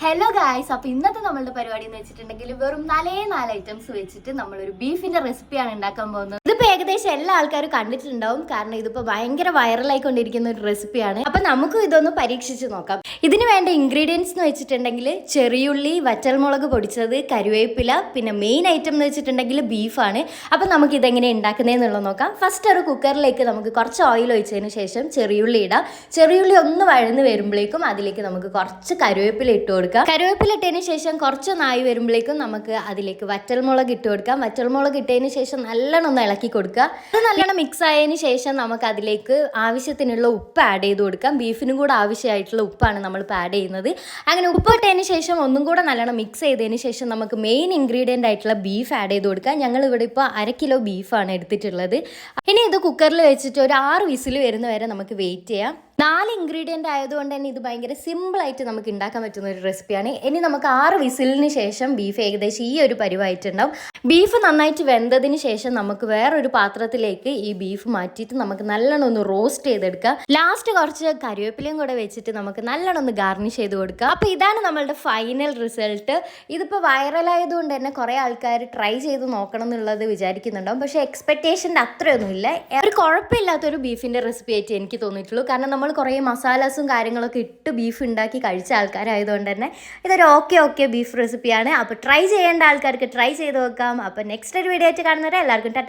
Hello guys, അപ്പോൾ ഇന്നത്തെ നമ്മളുടെ പരിപാടി എന്ന് വെച്ചിട്ടുണ്ടെങ്കിൽ വെറും 4 ഐറ്റംസ് വെച്ചിട്ട് നമ്മളൊരു ബീഫിന്റെ റെസിപ്പിയാണ് ഉണ്ടാക്കാൻ പോകുന്നത്. ഇതിപ്പോൾ ഏകദേശം എല്ലാ ആൾക്കാരും കണ്ടിട്ടുണ്ടാവും, കാരണം ഇതിപ്പോൾ ഭയങ്കര വൈറലായിക്കൊണ്ടിരിക്കുന്ന ഒരു റെസിപ്പിയാണ്. അപ്പം നമുക്കും ഇതൊന്ന് പരീക്ഷിച്ച് നോക്കാം. ഇതിന് വേണ്ട ഇൻഗ്രീഡിയൻസ് എന്ന് വെച്ചിട്ടുണ്ടെങ്കിൽ ചെറിയുള്ളി, വറ്റൽമുളക് പൊടിച്ചത്, കരുവേപ്പില, പിന്നെ മെയിൻ ഐറ്റം എന്ന് വെച്ചിട്ടുണ്ടെങ്കിൽ ബീഫാണ്. അപ്പം നമുക്ക് ഇതെങ്ങനെ ഉണ്ടാക്കുന്നതെന്നുള്ളത് നോക്കാം. ഫസ്റ്റ് ഒരു കുക്കറിലേക്ക് നമുക്ക് കുറച്ച് ഓയിൽ ഒഴിച്ചതിന് ശേഷം ചെറിയുള്ളി ഇടാം. ചെറിയുള്ളി ഒന്ന് വഴന്ന് വരുമ്പോഴേക്കും അതിലേക്ക് നമുക്ക് കുറച്ച് കരുവേപ്പില ഇട്ട് കൊടുക്കാം. കരുവേപ്പില ഇട്ടതിന് ശേഷം കുറച്ചൊന്നായി വരുമ്പോഴേക്കും നമുക്ക് അതിലേക്ക് വറ്റൽമുളക് ഇട്ട് കൊടുക്കാം. വറ്റൽമുളക് ഇട്ടതിന് ശേഷം നല്ലോണം ഒന്ന് ഇളക്കി കൊടുക്കുക. അത് നല്ലോണം മിക്സ് ആയതിനു ശേഷം നമുക്ക് അതിലേക്ക് ആവശ്യത്തിനുള്ള ഉപ്പ് ആഡ് ചെയ്ത് കൊടുക്കാം. ബീഫിനും കൂടെ ആവശ്യമായിട്ടുള്ള ഉപ്പാണ് നമ്മൾ ആഡ് ചെയ്യുന്നത്. അങ്ങനെ ഉപ്പ് ഇട്ടതിന് ശേഷം ഒന്നും കൂടെ നല്ലോണം മിക്സ് ചെയ്തതിന് ശേഷം നമുക്ക് മെയിൻ ഇൻഗ്രീഡിയൻ്റ് ആയിട്ടുള്ള ബീഫ് ആഡ് ചെയ്ത് കൊടുക്കാം. ഞങ്ങൾ ഇവിടെ ഇപ്പോൾ 1 കിലോ ബീഫാണ് എടുത്തിട്ടുള്ളത്. ഇനി ഇത് കുക്കറിൽ വെച്ചിട്ട് ഒരു 6 വിസിൽ വരുന്ന വരെ നമുക്ക് വെയിറ്റ് ചെയ്യാം. 4 ഇൻഗ്രീഡിയൻ്റ് ആയതുകൊണ്ട് തന്നെ ഇത് ഭയങ്കര സിമ്പിളായിട്ട് നമുക്ക് ഉണ്ടാക്കാൻ പറ്റുന്ന ഒരു റെസിപ്പിയാണ്. ഇനി നമുക്ക് 6 വിസിലിന് ശേഷം ബീഫ് ഏകദേശം ഈ ഒരു പരിവായിട്ടുണ്ടാവും. ബീഫ് നന്നായിട്ട് വെന്തതിന് ശേഷം നമുക്ക് വേറൊരു പാത്രത്തിലേക്ക് ഈ ബീഫ് മാറ്റിയിട്ട് നമുക്ക് നല്ലോണം ഒന്ന് റോസ്റ്റ് ചെയ്തെടുക്കാം. ലാസ്റ്റ് കുറച്ച് കറിവേപ്പിലയും കൂടെ വെച്ചിട്ട് നമുക്ക് നല്ലോണം ഒന്ന് ഗാർണിഷ് ചെയ്ത് കൊടുക്കാം. അപ്പോൾ ഇതാണ് നമ്മളുടെ ഫൈനൽ റിസൾട്ട്. ഇതിപ്പോൾ വൈറലായതുകൊണ്ട് തന്നെ കുറേ ആൾക്കാർ ട്രൈ ചെയ്ത് നോക്കണം എന്നുള്ളത് വിചാരിക്കുന്നുണ്ടാവും. പക്ഷേ എക്സ്പെക്റ്റേഷൻ്റെ അത്രയൊന്നുമില്ല. ഒരു കുഴപ്പമില്ലാത്തൊരു ബീഫിൻ്റെ റെസിപ്പി ആയിട്ട് എനിക്ക് തോന്നിയിട്ടുള്ളൂ. കാരണം നമ്മൾ കുറേ മസാലാസും കാര്യങ്ങളൊക്കെ ഇട്ട് ബീഫ് ഉണ്ടാക്കി കഴിച്ച ആൾക്കാരായതുകൊണ്ട് തന്നെ ഇതൊരു ഓക്കെ ബീഫ് റെസിപ്പിയാണ്. അപ്പോൾ ട്രൈ ചെയ്യേണ്ട ആൾക്കാർക്ക് ട്രൈ ചെയ്ത് നോക്കാം. അപ്പോൾ നെക്സ്റ്റ് ഒരു വീഡിയോ ആയിട്ട് കാണുന്നവരെ എല്ലാവർക്കും ടാറ്റ.